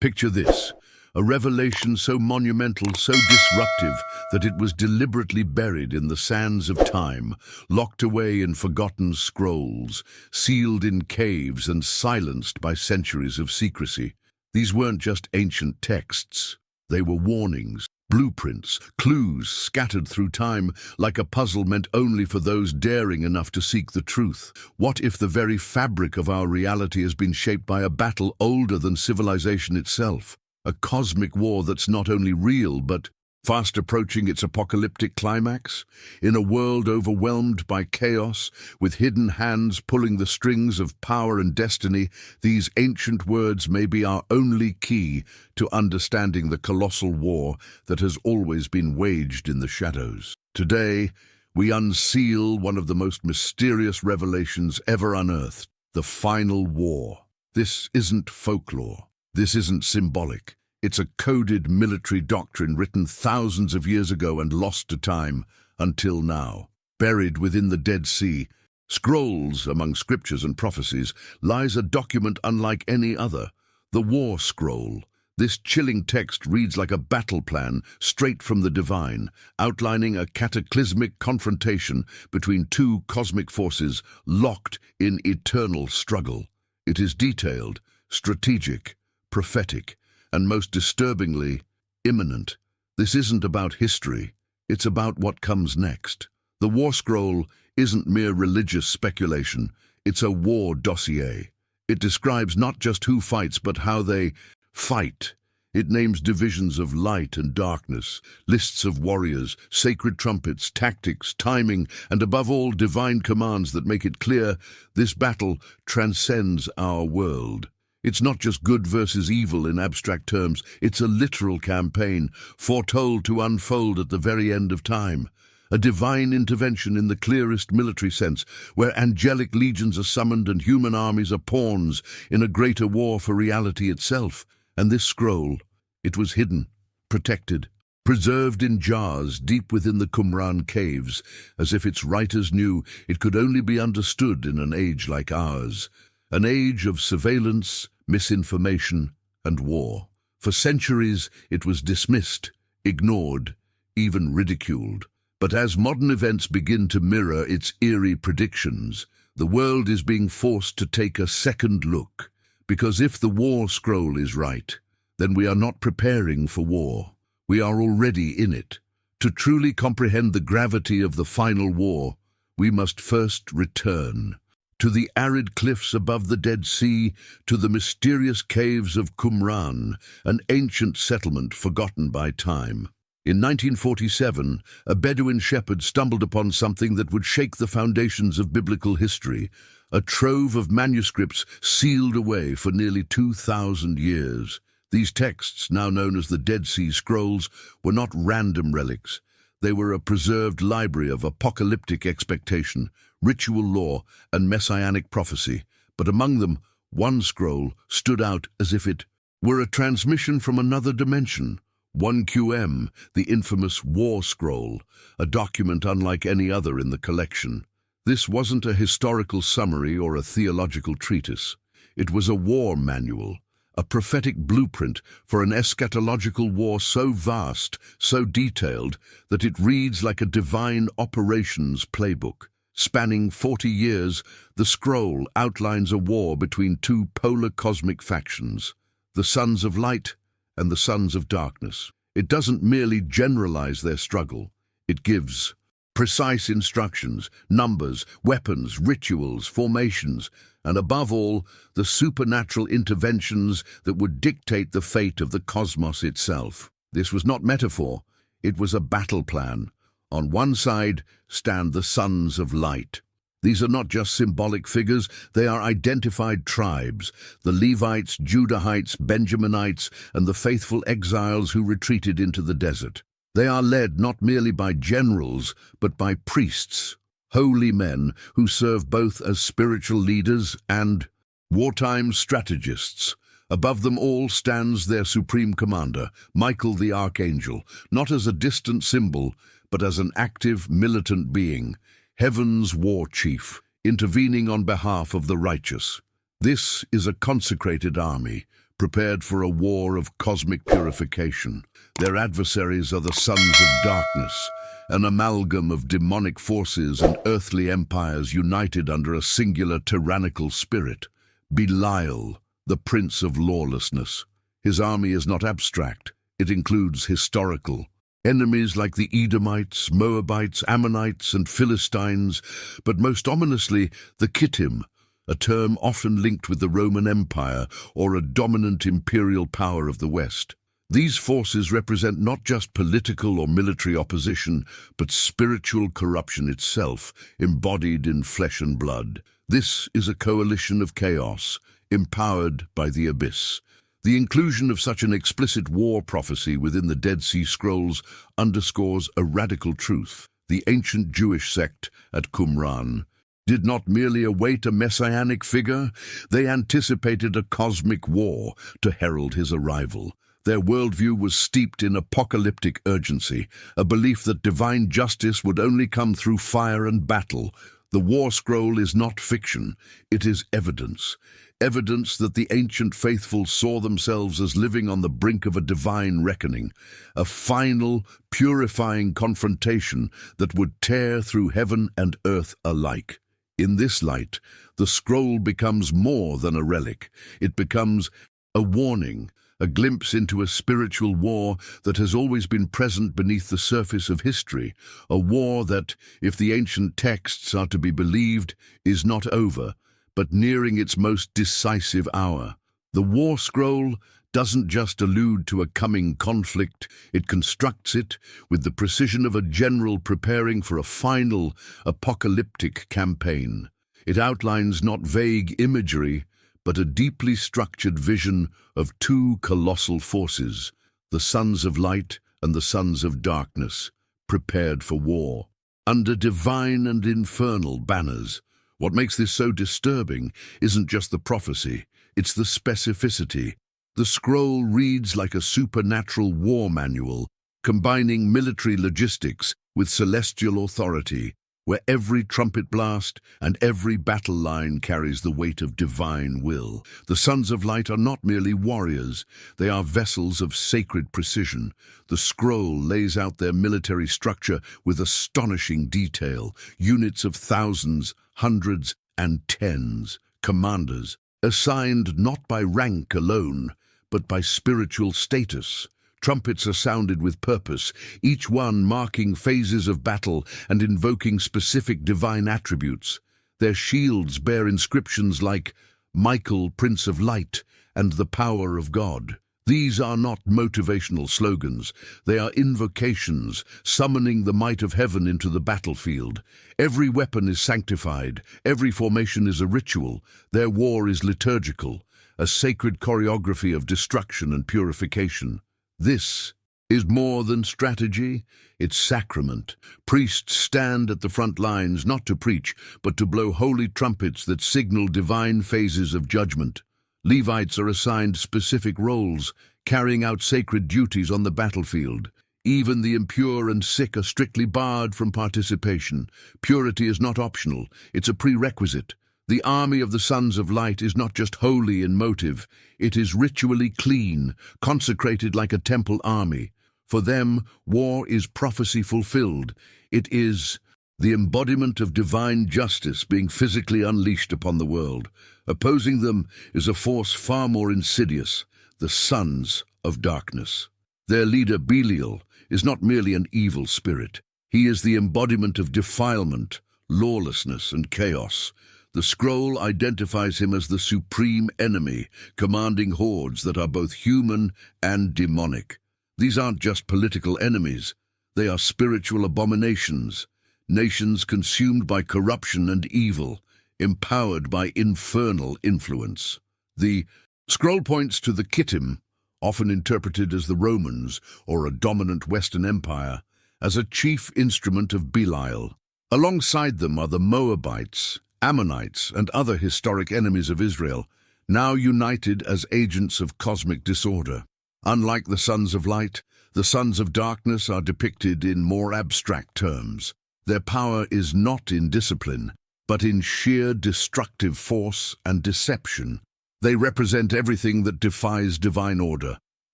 Picture this, a revelation so monumental, so disruptive, that it was deliberately buried in the sands of time, locked away in forgotten scrolls, sealed in caves and silenced by centuries of secrecy. These weren't just ancient texts. They were warnings, blueprints, clues scattered through time like a puzzle meant only for those daring enough to seek the truth. What if the very fabric of our reality has been shaped by a battle older than civilization itself? A cosmic war that's not only real but fast approaching its apocalyptic climax? In a world overwhelmed by chaos, with hidden hands pulling the strings of power and destiny, these ancient words may be our only key to understanding the colossal war that has always been waged in the shadows. Today, we unseal one of the most mysterious revelations ever unearthed, the final war. This isn't folklore. This isn't symbolic. It's a coded military doctrine written thousands of years ago and lost to time until now. Buried within the Dead Sea, scrolls among scriptures and prophecies, lies a document unlike any other, the War Scroll. This chilling text reads like a battle plan straight from the divine, outlining a cataclysmic confrontation between two cosmic forces locked in eternal struggle. It is detailed, strategic, prophetic, and most disturbingly, imminent. This isn't about history, it's about what comes next. The War Scroll isn't mere religious speculation, it's a war dossier. It describes not just who fights, but how they fight. It names divisions of light and darkness, lists of warriors, sacred trumpets, tactics, timing, and above all, divine commands that make it clear this battle transcends our world. It's not just good versus evil in abstract terms, it's a literal campaign, foretold to unfold at the very end of time. A divine intervention in the clearest military sense, where angelic legions are summoned and human armies are pawns in a greater war for reality itself. And this scroll, it was hidden, protected, preserved in jars deep within the Qumran caves, as if its writers knew it could only be understood in an age like ours. An age of surveillance, misinformation, and war. For centuries, it was dismissed, ignored, even ridiculed. But as modern events begin to mirror its eerie predictions, the world is being forced to take a second look. Because if the War Scroll is right, then we are not preparing for war. We are already in it. To truly comprehend the gravity of the final war, we must first return to the arid cliffs above the Dead Sea, to the mysterious caves of Qumran, an ancient settlement forgotten by time. In 1947, a Bedouin shepherd stumbled upon something that would shake the foundations of biblical history, a trove of manuscripts sealed away for nearly 2,000 years. These texts, now known as the Dead Sea Scrolls, were not random relics. They were a preserved library of apocalyptic expectation, ritual law, and messianic prophecy. But among them, one scroll stood out as if it were a transmission from another dimension. 1QM, the infamous War Scroll, a document unlike any other in the collection. This wasn't a historical summary or a theological treatise. It was a war manual, a prophetic blueprint for an eschatological war so vast, so detailed, that it reads like a divine operations playbook. Spanning 40 years, the scroll outlines a war between two polar cosmic factions, the Sons of Light and the Sons of Darkness. It doesn't merely generalize their struggle, it gives precise instructions, numbers, weapons, rituals, formations, and above all, the supernatural interventions that would dictate the fate of the cosmos itself. This was not metaphor, it was a battle plan. On one side stand the Sons of Light. These are not just symbolic figures, they are identified tribes, the Levites, Judahites, Benjaminites, and the faithful exiles who retreated into the desert. They are led not merely by generals, but by priests, holy men who serve both as spiritual leaders and wartime strategists. Above them all stands their supreme commander, Michael the Archangel, not as a distant symbol, but as an active, militant being, heaven's war chief, intervening on behalf of the righteous. This is a consecrated army, prepared for a war of cosmic purification. Their adversaries are the sons of darkness, an amalgam of demonic forces and earthly empires united under a singular tyrannical spirit. Belial, the prince of lawlessness. His army is not abstract, it includes historical. Enemies like the Edomites, Moabites, Ammonites, and Philistines, but most ominously, the Kittim, a term often linked with the Roman Empire or a dominant imperial power of the West. These forces represent not just political or military opposition, but spiritual corruption itself, embodied in flesh and blood. This is a coalition of chaos, empowered by the abyss. The inclusion of such an explicit war prophecy within the Dead Sea Scrolls underscores a radical truth. The ancient Jewish sect at Qumran did not merely await a messianic figure, they anticipated a cosmic war to herald his arrival. Their worldview was steeped in apocalyptic urgency, a belief that divine justice would only come through fire and battle. The war scroll is not fiction, it is evidence. Evidence that the ancient faithful saw themselves as living on the brink of a divine reckoning, a final, purifying confrontation that would tear through heaven and earth alike. In this light, the scroll becomes more than a relic. It becomes a warning, a glimpse into a spiritual war that has always been present beneath the surface of history, a war that, if the ancient texts are to be believed, is not over, but nearing its most decisive hour. The war scroll doesn't just allude to a coming conflict, it constructs it with the precision of a general preparing for a final, apocalyptic campaign. It outlines not vague imagery, but a deeply structured vision of two colossal forces, the sons of light and the sons of darkness, prepared for war, under divine and infernal banners. What makes this so disturbing isn't just the prophecy, it's the specificity. The scroll reads like a supernatural war manual, combining military logistics with celestial authority, where every trumpet blast and every battle line carries the weight of divine will. The Sons of Light are not merely warriors, they are vessels of sacred precision. The scroll lays out their military structure with astonishing detail, units of thousands, hundreds, and tens, commanders, assigned not by rank alone, but by spiritual status. Trumpets are sounded with purpose, each one marking phases of battle and invoking specific divine attributes. Their shields bear inscriptions like Michael, Prince of Light, and the Power of God. These are not motivational slogans, they are invocations, summoning the might of heaven into the battlefield. Every weapon is sanctified, every formation is a ritual, their war is liturgical, a sacred choreography of destruction and purification. This is more than strategy, it's sacrament. Priests stand at the front lines not to preach, but to blow holy trumpets that signal divine phases of judgment. Levites are assigned specific roles, carrying out sacred duties on the battlefield. Even the impure and sick are strictly barred from participation. Purity is not optional, it's a prerequisite. The army of the Sons of Light is not just holy in motive, it is ritually clean, consecrated like a temple army. For them, war is prophecy fulfilled. It is the embodiment of divine justice being physically unleashed upon the world. Opposing them is a force far more insidious, the Sons of Darkness. Their leader, Belial, is not merely an evil spirit. He is the embodiment of defilement, lawlessness, and chaos. The scroll identifies him as the supreme enemy, commanding hordes that are both human and demonic. These aren't just political enemies, they are spiritual abominations, nations consumed by corruption and evil, empowered by infernal influence. The scroll points to the Kittim, often interpreted as the Romans or a dominant Western empire, as a chief instrument of Belial. Alongside them are the Moabites, Ammonites, and other historic enemies of Israel, now united as agents of cosmic disorder. Unlike the Sons of Light, the Sons of Darkness are depicted in more abstract terms. Their power is not in discipline, but in sheer destructive force and deception. They represent everything that defies divine order: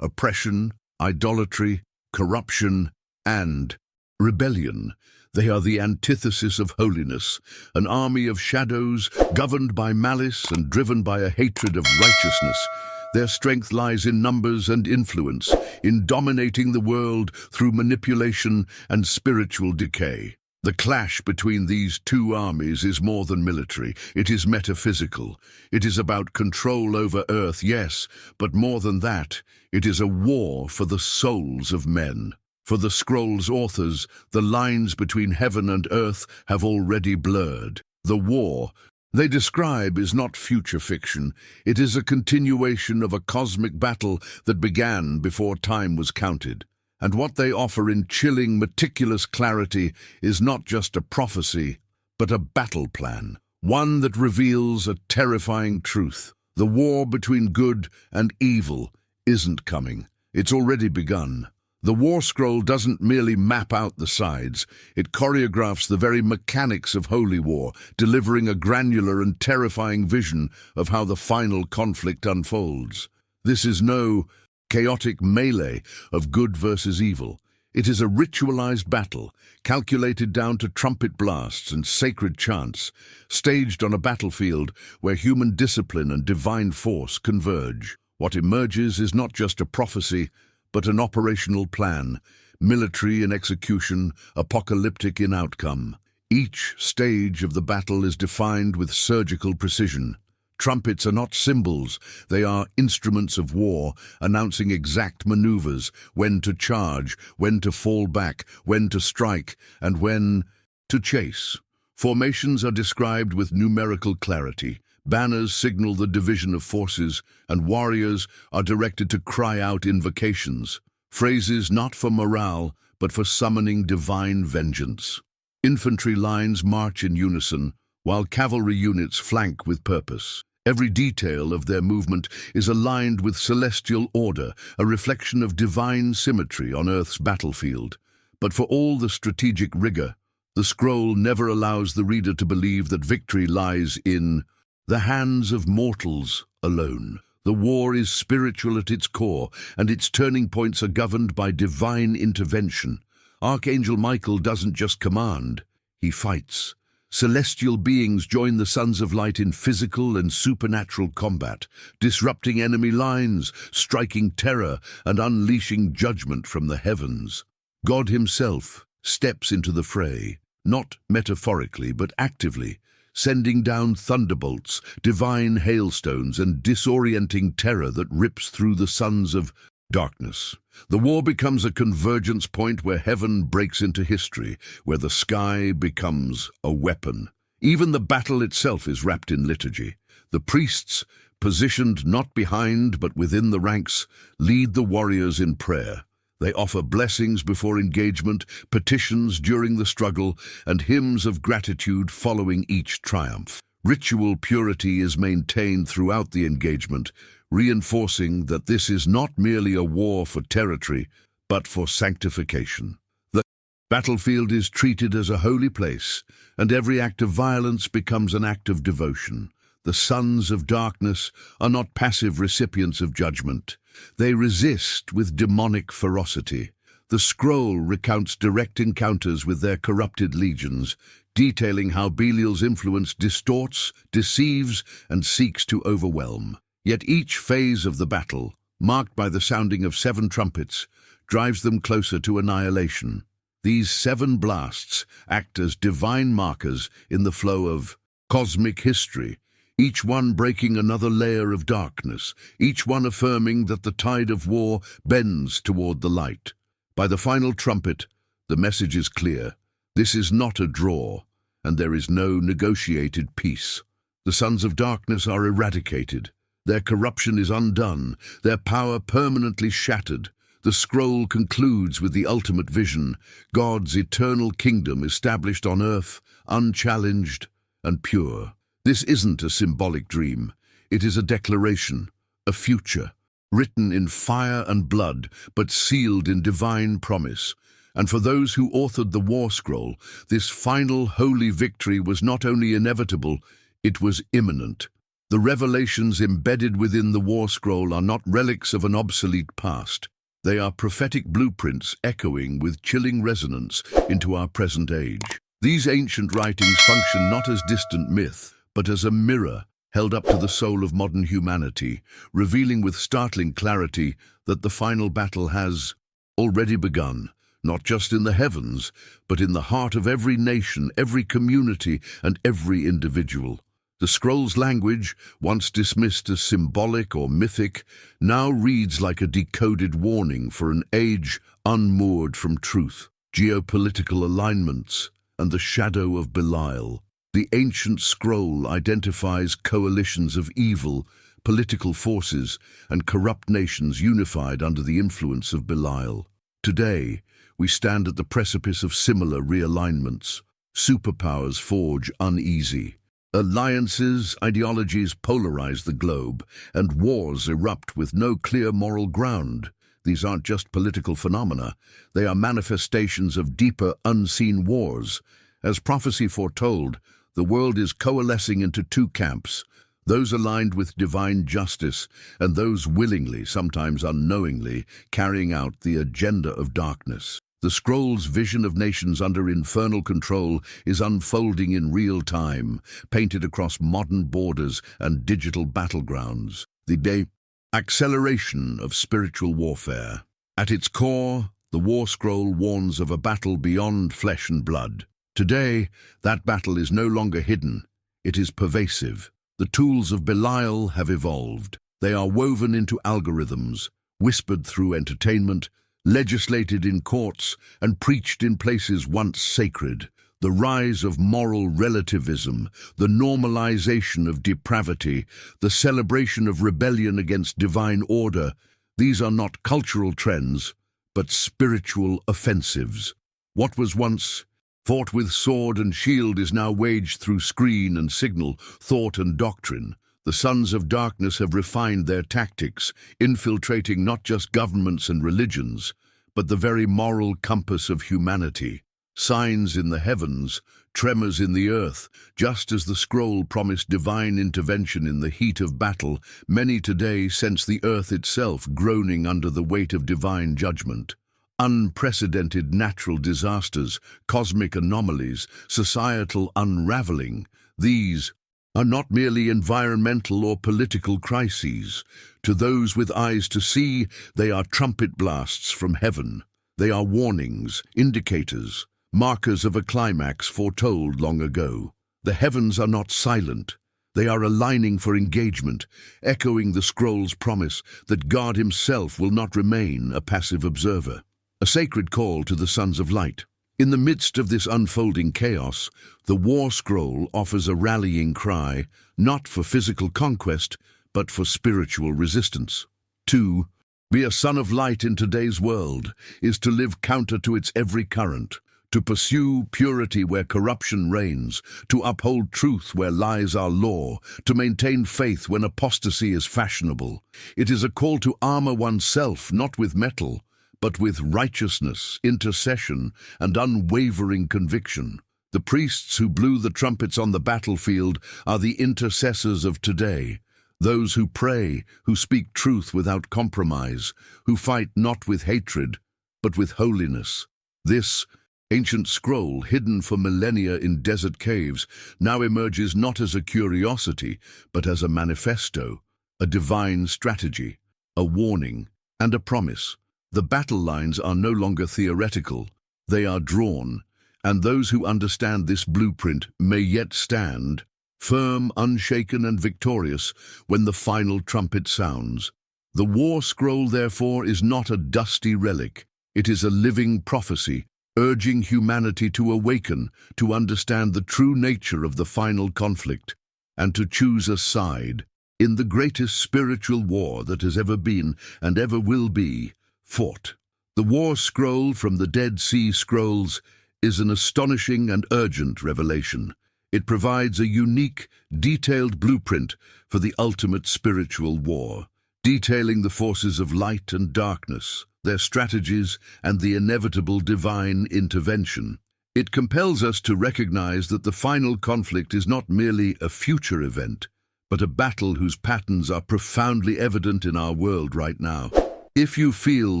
oppression, idolatry, corruption, and rebellion. They are the antithesis of holiness, an army of shadows governed by malice and driven by a hatred of righteousness. Their strength lies in numbers and influence, in dominating the world through manipulation and spiritual decay. The clash between these two armies is more than military. It is metaphysical. It is about control over earth, yes, but more than that, it is a war for the souls of men. For the scroll's authors, the lines between heaven and earth have already blurred. The war they describe is not future fiction. It is a continuation of a cosmic battle that began before time was counted. And what they offer in chilling, meticulous clarity is not just a prophecy, but a battle plan, one that reveals a terrifying truth. The war between good and evil isn't coming. It's already begun. The War Scroll doesn't merely map out the sides, it choreographs the very mechanics of holy war, delivering a granular and terrifying vision of how the final conflict unfolds. This is no chaotic melee of good versus evil. It is a ritualized battle, calculated down to trumpet blasts and sacred chants, staged on a battlefield where human discipline and divine force converge. What emerges is not just a prophecy, but an operational plan, military in execution, apocalyptic in outcome. Each stage of the battle is defined with surgical precision. Trumpets are not symbols, they are instruments of war, announcing exact maneuvers, when to charge, when to fall back, when to strike, and when to chase. Formations are described with numerical clarity. Banners signal the division of forces, and warriors are directed to cry out invocations, phrases not for morale, but for summoning divine vengeance. Infantry lines march in unison, while cavalry units flank with purpose. Every detail of their movement is aligned with celestial order, a reflection of divine symmetry on Earth's battlefield. But for all the strategic rigor, the scroll never allows the reader to believe that victory lies in the hands of mortals alone. The war is spiritual at its core, and its turning points are governed by divine intervention. Archangel Michael doesn't just command, he fights. Celestial beings join the Sons of Light in physical and supernatural combat, disrupting enemy lines, striking terror, and unleashing judgment from the heavens. God himself steps into the fray, not metaphorically but actively, sending down thunderbolts, divine hailstones, and disorienting terror that rips through the sons of darkness. The war becomes a convergence point where heaven breaks into history, where the sky becomes a weapon. Even the battle itself is wrapped in liturgy. The priests, positioned not behind but within the ranks, lead the warriors in prayer. They offer blessings before engagement, petitions during the struggle, and hymns of gratitude following each triumph. Ritual purity is maintained throughout the engagement, reinforcing that this is not merely a war for territory, but for sanctification. The battlefield is treated as a holy place, and every act of violence becomes an act of devotion. The sons of darkness are not passive recipients of judgment. They resist with demonic ferocity. The scroll recounts direct encounters with their corrupted legions, detailing how Belial's influence distorts, deceives, and seeks to overwhelm. Yet each phase of the battle, marked by the sounding of 7 trumpets, drives them closer to annihilation. These 7 blasts act as divine markers in the flow of cosmic history, each one breaking another layer of darkness, each one affirming that the tide of war bends toward the light. By the final trumpet, the message is clear. This is not a draw, and there is no negotiated peace. The sons of darkness are eradicated. Their corruption is undone, their power permanently shattered. The scroll concludes with the ultimate vision, God's eternal kingdom established on earth, unchallenged and pure. This isn't a symbolic dream. It is a declaration, a future, written in fire and blood, but sealed in divine promise. And for those who authored the War Scroll, this final holy victory was not only inevitable, it was imminent. The revelations embedded within the War Scroll are not relics of an obsolete past. They are prophetic blueprints echoing with chilling resonance into our present age. These ancient writings function not as distant myth, but as a mirror held up to the soul of modern humanity, revealing with startling clarity that the final battle has already begun, not just in the heavens, but in the heart of every nation, every community, and every individual. The scroll's language, once dismissed as symbolic or mythic, now reads like a decoded warning for an age unmoored from truth. Geopolitical alignments and the shadow of Belial. The ancient scroll identifies coalitions of evil, political forces, and corrupt nations unified under the influence of Belial. Today, we stand at the precipice of similar realignments. Superpowers forge uneasy. Alliances, ideologies polarize the globe, and wars erupt with no clear moral ground. These aren't just political phenomena, they are manifestations of deeper, unseen wars. As prophecy foretold, the world is coalescing into two camps, those aligned with divine justice and those willingly, sometimes unknowingly, carrying out the agenda of darkness. The scroll's vision of nations under infernal control is unfolding in real time, painted across modern borders and digital battlegrounds. The acceleration of spiritual warfare. At its core, the War Scroll warns of a battle beyond flesh and blood. Today, that battle is no longer hidden. It is pervasive. The tools of Belial have evolved. They are woven into algorithms, whispered through entertainment, legislated in courts, and preached in places once sacred. The rise of moral relativism, the normalization of depravity, the celebration of rebellion against divine order, these are not cultural trends, but spiritual offensives. What was once fought with sword and shield is now waged through screen and signal, thought and doctrine. The sons of darkness have refined their tactics, infiltrating not just governments and religions, but the very moral compass of humanity. Signs in the heavens, tremors in the earth. Just as the scroll promised divine intervention in the heat of battle, many today sense the earth itself groaning under the weight of divine judgment. Unprecedented natural disasters, cosmic anomalies, societal unraveling, these are not merely environmental or political crises. To those with eyes to see, they are trumpet blasts from heaven. They are warnings, indicators, markers of a climax foretold long ago. The heavens are not silent. They are aligning for engagement, echoing the scroll's promise that God himself will not remain a passive observer. A sacred call to the sons of light. In the midst of this unfolding chaos, the War Scroll offers a rallying cry, not for physical conquest, but for spiritual resistance. 2. Be a son of light in today's world is to live counter to its every current, to pursue purity where corruption reigns, to uphold truth where lies are law, to maintain faith when apostasy is fashionable. It is a call to armor oneself not with metal, but with righteousness, intercession, and unwavering conviction. The priests who blew the trumpets on the battlefield are the intercessors of today, those who pray, who speak truth without compromise, who fight not with hatred, but with holiness. This ancient scroll, hidden for millennia in desert caves, now emerges not as a curiosity, but as a manifesto, a divine strategy, a warning, and a promise. The battle lines are no longer theoretical, they are drawn, and those who understand this blueprint may yet stand, firm, unshaken, and victorious when the final trumpet sounds. The War Scroll, therefore, is not a dusty relic. It is a living prophecy, urging humanity to awaken, to understand the true nature of the final conflict, and to choose a side in the greatest spiritual war that has ever been and ever will be fought. The War Scroll from the Dead Sea Scrolls is an astonishing and urgent revelation. It provides a unique, detailed blueprint for the ultimate spiritual war, detailing the forces of light and darkness, their strategies, and the inevitable divine intervention. It compels us to recognize that the final conflict is not merely a future event, but a battle whose patterns are profoundly evident in our world right now. If you feel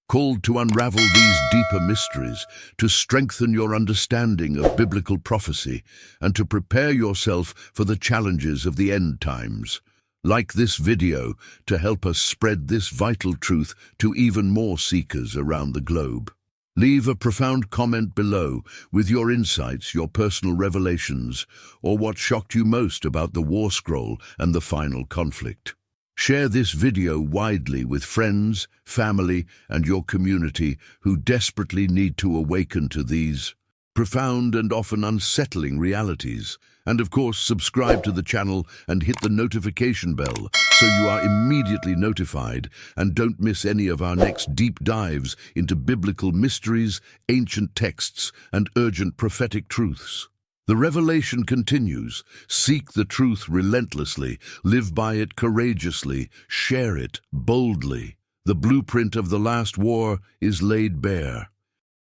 called to unravel these deeper mysteries, to strengthen your understanding of biblical prophecy, and to prepare yourself for the challenges of the end times, like this video to help us spread this vital truth to even more seekers around the globe. Leave a profound comment below with your insights, your personal revelations, or what shocked you most about the War Scroll and the final conflict. Share this video widely with friends, family, and your community who desperately need to awaken to these profound and often unsettling realities. And of course, subscribe to the channel and hit the notification bell so you are immediately notified and don't miss any of our next deep dives into biblical mysteries, ancient texts, and urgent prophetic truths. The revelation continues. Seek the truth relentlessly, live by it courageously, share it boldly. The blueprint of the last war is laid bare.